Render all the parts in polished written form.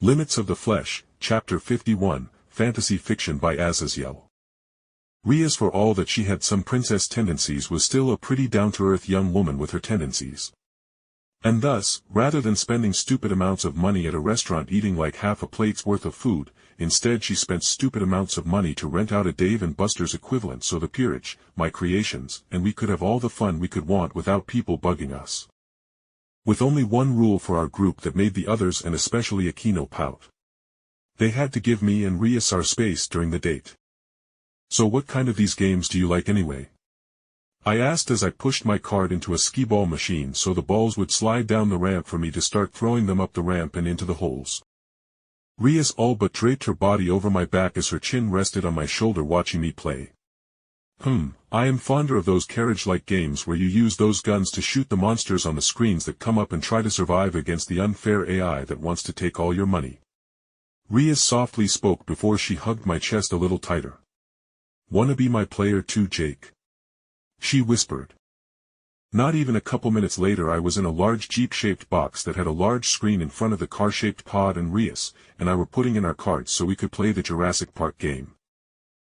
Limits of the Flesh, Chapter 51, Fantasy Fiction by Azazyel. Rias, for all that she had some princess tendencies, was still a pretty down-to-earth young woman with her tendencies. And thus, rather than spending stupid amounts of money at a restaurant eating like half a plate's worth of food, instead she spent stupid amounts of money to rent out a Dave & Buster's equivalent so the Peerage, my creations, and we could have all the fun we could want without people bugging us. With only one rule for our group that made the others and especially Aquino pout. They had to give me and Rias our space during the date. "So what kind of these games do you like anyway?" I asked as I pushed my card into a skee-ball machine so the balls would slide down the ramp for me to start throwing them up the ramp and into the holes. Rias all but draped her body over my back as her chin rested on my shoulder watching me play. I am fonder of those carriage-like games where you use those guns to shoot the monsters on the screens that come up and try to survive against the unfair AI that wants to take all your money. Rias softly spoke before she hugged my chest a little tighter. "Wanna be my player too, Jake?" she whispered. Not even a couple minutes later I was in a large Jeep-shaped box that had a large screen in front of the car-shaped pod, and Rias and I were putting in our cards so we could play the Jurassic Park game.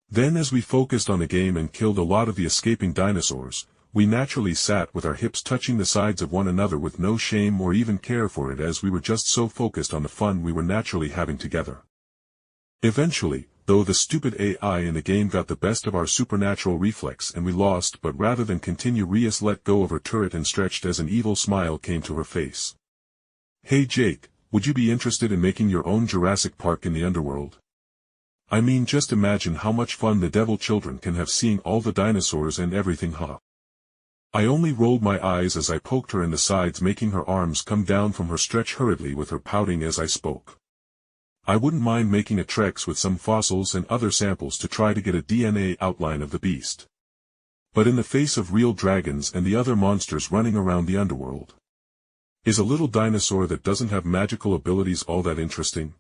Then as we focused on the game and killed a lot of the escaping dinosaurs, we naturally sat with our hips touching the sides of one another with no shame or even care for it, as we were just so focused on the fun we were naturally having together. Eventually, though, the stupid AI in the game got the best of our supernatural reflex and we lost, but rather than continue, Rias let go of her turret and stretched as an evil smile came to her face. "Hey Jake, would you be interested in making your own Jurassic Park in the underworld? I mean, just imagine how much fun the devil children can have seeing all the dinosaurs and everything, huh?" I only rolled my eyes as I poked her in the sides, making her arms come down from her stretch hurriedly with her pouting as I spoke. "I wouldn't mind making a Trex with some fossils and other samples to try to get a DNA outline of the beast. But in the face of real dragons and the other monsters running around the underworld, is a little dinosaur that doesn't have magical abilities all that interesting?"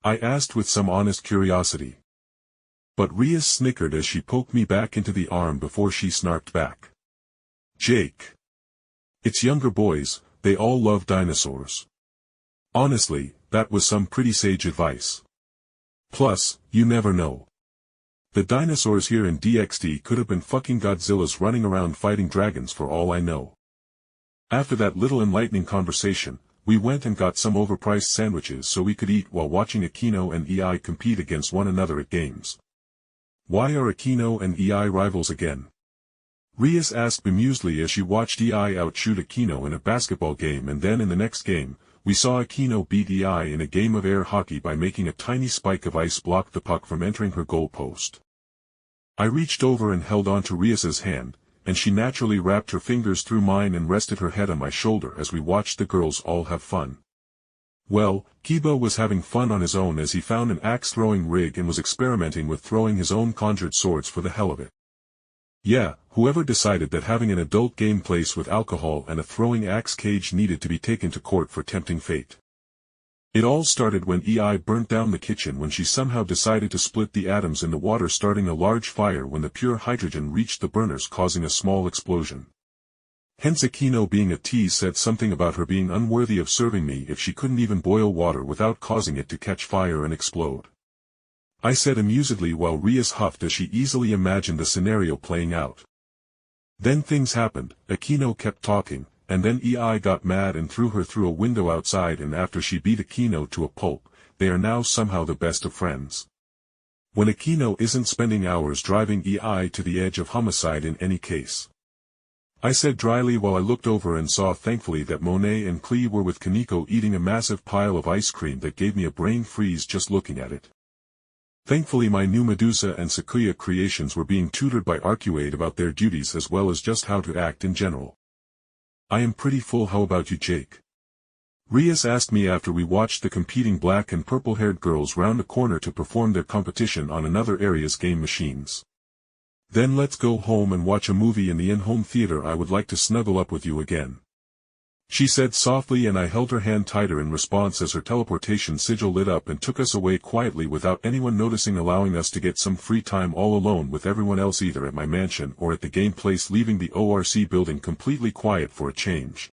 I asked with some honest curiosity. But Rias snickered as she poked me back into the arm before she snarked back. "Jake, it's younger boys, they all love dinosaurs." Honestly, that was some pretty sage advice. Plus, you never know. The dinosaurs here in DXD could have been fucking Godzillas running around fighting dragons for all I know. After that little enlightening conversation, we went and got some overpriced sandwiches so we could eat while watching Aquino and EI compete against one another at games. "Why are Aquino and EI rivals again?" Rias asked bemusedly as she watched EI outshoot Aquino in a basketball game, and then in the next game, we saw Aquino beat EI in a game of air hockey by making a tiny spike of ice block the puck from entering her goal post. I reached over and held on to Rias's hand, and she naturally wrapped her fingers through mine and rested her head on my shoulder as we watched the girls all have fun. Well, Kiba was having fun on his own as he found an axe-throwing rig and was experimenting with throwing his own conjured swords for the hell of it. Yeah, whoever decided that having an adult game place with alcohol and a throwing axe cage needed to be taken to court for tempting fate. It all started when EI burnt down the kitchen when she somehow decided to split the atoms in the water, starting a large fire when the pure hydrogen reached the burners, causing a small explosion. Hence Aquino, being a tease, said something about her being unworthy of serving me if she couldn't even boil water without causing it to catch fire and explode. I said amusedly while Rias huffed as she easily imagined the scenario playing out. Then things happened. Aquino kept talking, and then EI got mad and threw her through a window outside, and after she beat Aquino to a pulp, they are now somehow the best of friends. When Aquino isn't spending hours driving EI to the edge of homicide in any case. I said dryly while I looked over and saw thankfully that Monet and Clee were with Kaneko eating a massive pile of ice cream that gave me a brain freeze just looking at it. Thankfully my new Medusa and Sequoia creations were being tutored by Arcuade about their duties as well as just how to act in general. "I am pretty full. How about you, Jake?" Rias asked me after we watched the competing black and purple-haired girls round a corner to perform their competition on another area's game machines. "Then let's go home and watch a movie in the in-home theater. I would like to snuggle up with you again," she said softly, and I held her hand tighter in response as her teleportation sigil lit up and took us away quietly without anyone noticing, allowing us to get some free time all alone with everyone else either at my mansion or at the game place, leaving the ORC building completely quiet for a change.